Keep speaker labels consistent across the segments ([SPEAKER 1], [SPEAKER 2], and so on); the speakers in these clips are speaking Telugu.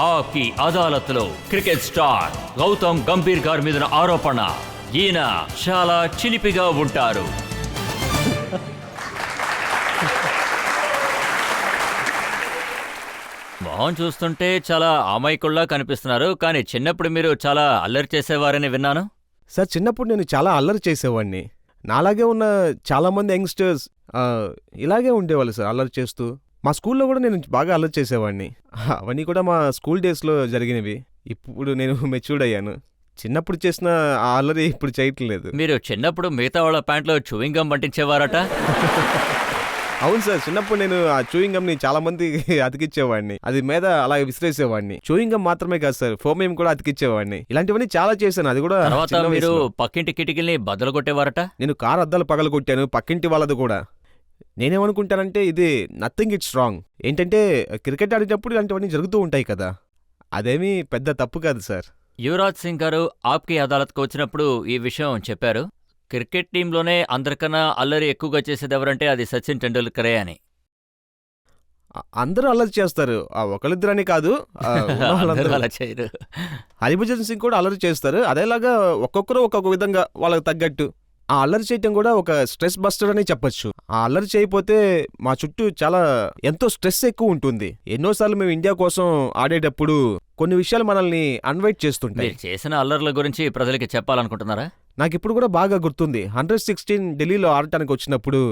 [SPEAKER 1] ఆకి అదాలత్లో క్రికెట్ స్టార్ గౌతమ్ గంభీర్ గారి మీద ఆరోపణ. ఈయన చాలా చిలిపిగా ఉంటారు. మొహం చూస్తుంటే చాలా అమాయకుల్లా కనిపిస్తున్నారు, కానీ చిన్నప్పుడు మీరు చాలా అల్లరి చేసేవారని విన్నాను.
[SPEAKER 2] సార్, చిన్నప్పుడు నేను చాలా అల్లరి చేసేవాడిని. నాలాగే ఉన్న చాలామంది యంగ్స్టర్స్ ఇలాగే ఉండేవాళ్ళు సార్, అల్లరి చేస్తూ. మా స్కూల్లో కూడా నేను బాగా అల్లరి చేసేవాడిని. అవన్నీ కూడా మా స్కూల్ డేస్లో జరిగినవి. ఇప్పుడు నేను మెచ్యూర్డ్ అయ్యాను. చిన్నప్పుడు చేసిన ఆ అల్లరి ఇప్పుడు చేయట్లేదు.
[SPEAKER 1] మీరు చిన్నప్పుడు మిగతా వాళ్ళ ప్యాంట్లో చూయింగ్ గమ్ అంటించేవారట.
[SPEAKER 2] అవును సార్, చిన్నప్పుడు నేను ఆ చూయింగ్ గమ్ ని చాలా మందికి అతికిచ్చేవాడిని. అది మీద అలా విసిరేసేవాడిని. చూయింగ్ గమ్ మాత్రమే కాదు సార్, ఫోమేం కూడా అతికిచ్చేవాడిని. ఇలాంటివన్నీ చాలా చేశాను. అది కూడా
[SPEAKER 1] తర్వాత
[SPEAKER 2] చిన్న
[SPEAKER 1] మీరు
[SPEAKER 2] వయసులో.
[SPEAKER 1] పక్కింటి కిటికీల్ని బద్దలు కొట్టేవారట.
[SPEAKER 2] నేను కారు అద్దాలు పగలగొట్టాను, పక్కింటి వాళ్ళది కూడా. నేనేమనుకుంటానంటే ఇది నథింగ్ ఇట్స్ రాంగ్. ఏంటంటే క్రికెట్ ఆడేటప్పుడు ఇలాంటివన్నీ జరుగుతూ ఉంటాయి కదా, అదేమీ పెద్ద తప్పు కాదు సార్.
[SPEAKER 1] యువరాజ్ సింగ్ గారు ఆప్కి అదాలత్కు వచ్చినప్పుడు ఈ విషయం చెప్పారు. క్రికెట్ టీంలోనే అందరికన్నా అల్లరి ఎక్కువగా చేసేది ఎవరంటే అది సచిన్ టెండూల్కరే అని.
[SPEAKER 2] అందరూ అల్లరి చేస్తారు, ఒకళ్ళిద్దరని కాదు. ఉన్న
[SPEAKER 1] అందరూ
[SPEAKER 2] వాళ్ళందరూ.
[SPEAKER 1] అలా చేయరు.
[SPEAKER 2] హరిభజన్ సింగ్ కూడా అల్లరి చేస్తారు. అదేలాగా ఒక్కొక్కరు ఒక్కొక్క విధంగా వాళ్ళకి తగ్గట్టు. ఆ అల్లరి చేయటం కూడా ఒక స్ట్రెస్ బస్టర్ అని చెప్పొచ్చు. ఆ అల్లరి చేయకపోతే మా చుట్టూ చాలా ఎంతో స్ట్రెస్ ఎక్కువ ఉంటుంది. ఎన్నోసార్లు మేము ఇండియా కోసం ఆడేటప్పుడు కొన్ని విషయాలు మనల్ని అన్వైట్ చేస్తుంటాయి.
[SPEAKER 1] మీరు చేసిన అల్లర్ల గురించి ప్రజలకి చెప్పాలనుకుంటున్నారా?
[SPEAKER 2] నాకిప్పుడు కూడా బాగా గుర్తుంది. 116 ఢిల్లీలో ఆడటానికి వచ్చినప్పుడు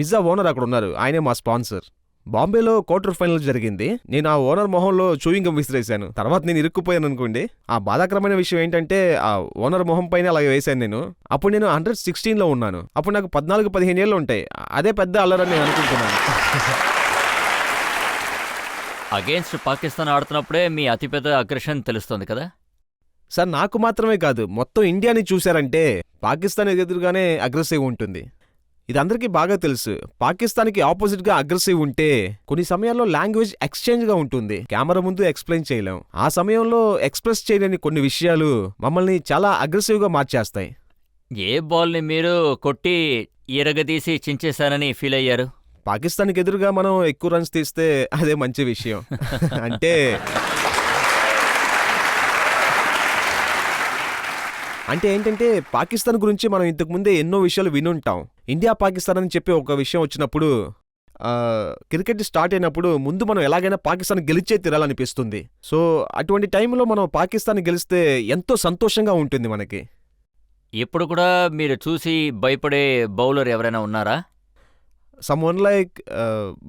[SPEAKER 2] విజా ఓనర్ అక్కడ ఉన్నారు. ఆయనే మా స్పాన్సర్. బాంబేలో క్వార్టర్ ఫైనల్ జరిగింది. నేను ఆ ఓనర్ మొహంలో చూయింగ్ గమ్ విసిరేశాను. తర్వాత నేను ఇరుక్కుపోయాను అనుకోండి. ఆ బాధాకరమైన విషయం ఏంటంటే ఆ ఓనర్ మొహం పైన అలాగే వేశాను నేను. అప్పుడు నేను 116లో ఉన్నాను. అప్పుడు నాకు 14-15 ఏళ్ళు ఉంటాయి. అదే పెద్ద అల్లరని నేను అనుకుంటున్నాను.
[SPEAKER 1] అగేన్స్ట్ పాకిస్తాన్ ఆడుతున్నప్పుడే మీ అతిపెద్ద అగ్రెషన్ తెలుస్తోంది కదా.
[SPEAKER 2] సార్, నాకు మాత్రమే కాదు, మొత్తం ఇండియాని చూశారంటే పాకిస్తాన్ ఎదురుగానే అగ్రెసివ్ ఉంటుంది. ఇది అందరికీ బాగా తెలుసు. పాకిస్తాన్కి ఆపోజిట్గా అగ్రెసివ్ ఉంటే కొన్ని సమయాల్లో లాంగ్వేజ్ ఎక్స్చేంజ్గా ఉంటుంది. కెమెరా ముందు ఎక్స్ప్లెయిన్ చేయలేం. ఆ సమయంలో ఎక్స్ప్రెస్ చేయలేని కొన్ని విషయాలు మమ్మల్ని చాలా అగ్రెసివ్గా మార్చేస్తాయి.
[SPEAKER 1] ఏ బాల్ని మీరు కొట్టి ఇరగదీసి చించేశానని ఫీల్ అయ్యారు?
[SPEAKER 2] పాకిస్తాన్కి ఎదురుగా మనం ఎక్కువ రన్స్ తీస్తే అదే మంచి విషయం. అంటే ఏంటంటే పాకిస్తాన్ గురించి మనం ఇంతకుముందే ఎన్నో విషయాలు వినుంటాం. ఇండియా పాకిస్తాన్ అని చెప్పి ఒక విషయం వచ్చినప్పుడు క్రికెట్ స్టార్ట్ అయినప్పుడు ముందు మనం ఎలాగైనా పాకిస్తాన్ గెలిచే తీరాలనిపిస్తుంది. సో అటువంటి టైంలో మనం పాకిస్తాన్ గెలిస్తే ఎంతో సంతోషంగా ఉంటుంది మనకి.
[SPEAKER 1] ఇప్పుడు కూడా మీరు చూసి భయపడే బౌలర్ ఎవరైనా ఉన్నారా?
[SPEAKER 2] సమ్వన్ లైక్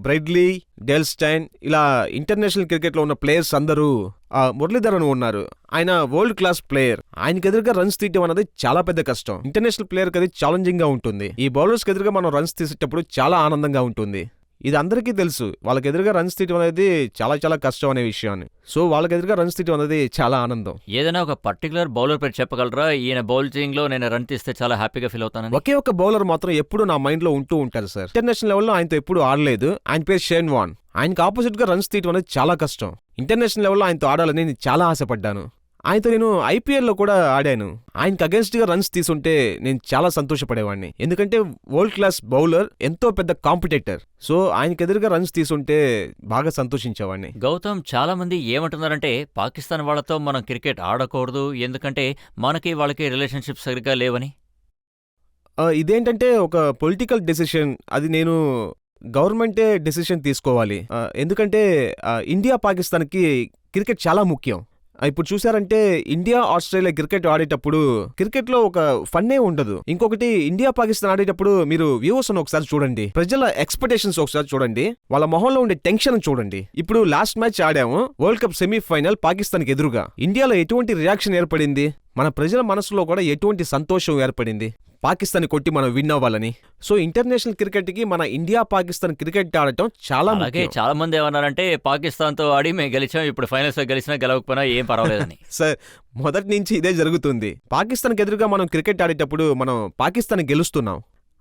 [SPEAKER 2] బ్రైడ్లీ, డేల్ స్టైన్, ఇలా ఇంటర్నేషనల్ క్రికెట్లో ఉన్న ప్లేయర్స్ అందరూ. మురళీధరన్ ఉన్నారు. ఆయన వరల్డ్ క్లాస్ ప్లేయర్. ఆయనకి ఎదురుగా రన్స్ తీయడం అనేది చాలా పెద్ద కష్టం. ఇంటర్నేషనల్ ప్లేయర్కి అది ఛాలెంజింగ్ గా ఉంటుంది. ఈ బౌలర్స్కి ఎదురుగా మనం రన్స్ తీసేటప్పుడు చాలా ఆనందంగా ఉంటుంది. ఇది అందరికీ తెలుసు. వాళ్ళకి ఎదురుగా రన్స్ తీయడం అనేది చాలా చాలా కష్టం అనే విషయాన్ని. సో వాళ్ళకి ఎదురుగా రన్స్ తీయడం అనేది చాలా ఆనందం.
[SPEAKER 1] ఏదైనా ఒక పర్టికులర్ బౌలర్ పేరు చెప్పగలరా? ఈయన బౌలింగ్ లో నేను రన్ తీస్తే చాలా హ్యాపీగా ఫీల్ అవుతాను.
[SPEAKER 2] ఒకే ఒక బౌలర్ మాత్రం ఎప్పుడు నా మైండ్ లో ఉంటూ ఉంటారు సార్. ఇంటర్నేషనల్ లెవెల్లో ఆయనతో ఎప్పుడు ఆడలేదు. ఆయన పేరు షేన్ వాన్. ఆయనకు ఆపోజిట్ గా రన్స్ తీయడం అనేది చాలా కష్టం. ఇంటర్నేషనల్ లెవెల్లో ఆయనతో ఆడాలని నేను చాలా ఆశపడ్డాను. ఆయనతో నేను ఐపీఎల్లో కూడా ఆడాను. ఆయనకు అగేన్స్ట్ గా రన్స్ తీసుంటే నేను చాలా సంతోషపడేవాడిని. ఎందుకంటే వరల్డ్ క్లాస్ బౌలర్, ఎంతో పెద్ద కాంపిటేటర్. సో ఆయనకు ఎదురుగా రన్స్ తీసుంటే బాగా సంతోషించేవాడిని.
[SPEAKER 1] గౌతమ్, చాలా మంది ఏమంటున్నారంటే పాకిస్తాన్ వాళ్ళతో మనం క్రికెట్ ఆడకూడదు, ఎందుకంటే మనకి వాళ్ళకి రిలేషన్షిప్ సరిగ్గా లేవని.
[SPEAKER 2] ఇదేంటంటే ఒక పొలిటికల్ డెసిషన్. అది నేను గవర్నమెంటే డెసిషన్ తీసుకోవాలి. ఎందుకంటే ఇండియా పాకిస్తాన్కి క్రికెట్ చాలా ముఖ్యం. ఇప్పుడు చూసారంటే ఇండియా ఆస్ట్రేలియా క్రికెట్ ఆడేటప్పుడు క్రికెట్లో ఒక ఫన్నే ఉండదు. ఇంకొకటి, ఇండియా పాకిస్తాన్ ఆడేటప్పుడు మీరు వ్యూవర్స్ ఒకసారి చూడండి, ప్రజల ఎక్స్పెక్టేషన్స్ ఒకసారి చూడండి, వాళ్ళ మొహంలో ఉండే టెన్షన్ చూడండి. ఇప్పుడు లాస్ట్ మ్యాచ్ ఆడాము, వరల్డ్ కప్ సెమీఫైనల్ పాకిస్తాన్కి ఎదురుగా. ఇండియాలో ఎటువంటి రియాక్షన్ ఏర్పడింది, మన ప్రజల మనసులో కూడా ఎటువంటి సంతోషం ఏర్పడింది పాకిస్తాన్ కొట్టి మనం విన్ అవ్వాలని. సో ఇంటర్నేషనల్ క్రికెట్ కి మన ఇండియా పాకిస్తాన్ క్రికెట్ ఆడటం చాలా
[SPEAKER 1] అలాగే
[SPEAKER 2] ముఖ్యం.
[SPEAKER 1] చాలా మంది ఏమన్నారంటే పాకిస్తాన్ తో ఆడి మేము గెలిచాం, ఇప్పుడు ఫైనల్స్ లో గెలిచినా గెలవకపోయినా ఏం పర్వాలేదని.
[SPEAKER 2] సార్, మొదటి నుంచి ఇదే జరుగుతుంది. పాకిస్తాన్కి ఎదురుగా మనం క్రికెట్ ఆడేటప్పుడు మనం పాకిస్తాన్ గెలుస్తున్నాం.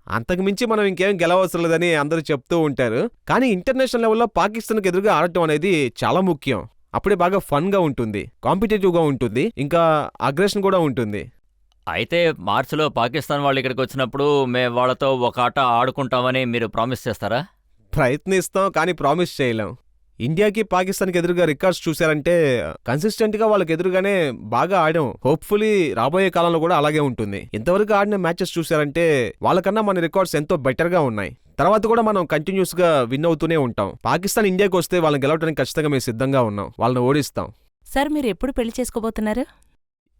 [SPEAKER 2] అంతకుమించి మనం ఇంకేం గెలవవసరం లేదని అందరూ చెప్తూ ఉంటారు. కానీ ఇంటర్నేషనల్ లెవెల్లో పాకిస్తాన్కి ఎదురుగా ఆడటం అనేది చాలా ముఖ్యం. అప్పుడే బాగా ఫన్ గా ఉంటుంది, కాంపిటేటివ్ గా ఉంటుంది, ఇంకా అగ్రెషన్ కూడా ఉంటుంది.
[SPEAKER 1] అయితే మార్చిలో పాకిస్తాన్ వాళ్ళు ఇక్కడికి వచ్చినప్పుడు మేము వాళ్ళతో ఒక ఆట ఆడుకుంటామని మీరు ప్రామిస్ చేస్తారా?
[SPEAKER 2] ప్రయత్నిస్తాం, కానీ ప్రామిస్ చేయలేం. ఇండియాకి పాకిస్తాన్కి ఎదురుగా రికార్డ్స్ చూశారంటే కన్సిస్టెంట్ గా వాళ్ళకి ఎదురుగానే బాగా ఆడాం. హోప్ఫుల్లీ రాబోయే కాలంలో కూడా అలాగే ఉంటుంది. ఇంతవరకు ఆడిన మ్యాచెస్ చూశారంటే వాళ్ళకన్నా మన రికార్డ్స్ ఎంతో బెటర్ గా ఉన్నాయి. తర్వాత కూడా మనం కంటిన్యూస్ గా విన్ అవుతూనే ఉంటాం. పాకిస్తాన్ ఇండియాకి వస్తే వాళ్ళని గెలవడానికి ఖచ్చితంగా మేము సిద్ధంగా ఉన్నాం. వాళ్ళని ఓడిస్తాం.
[SPEAKER 3] సార్ మీరు ఎప్పుడు పెళ్లి చేసుకోబోతున్నారు?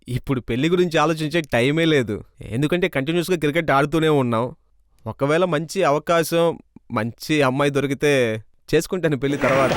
[SPEAKER 2] ఇప్పుడు పెళ్లి గురించి ఆలోచించే టైమే లేదు. ఎందుకంటే కంటిన్యూస్ గా క్రికెట్ ఆడుతూనే ఉన్నాం. ఒకవేళ మంచి అవకాశం, మంచి అమ్మాయి దొరికితే చేసుకుంటాను పెళ్లి తర్వాత.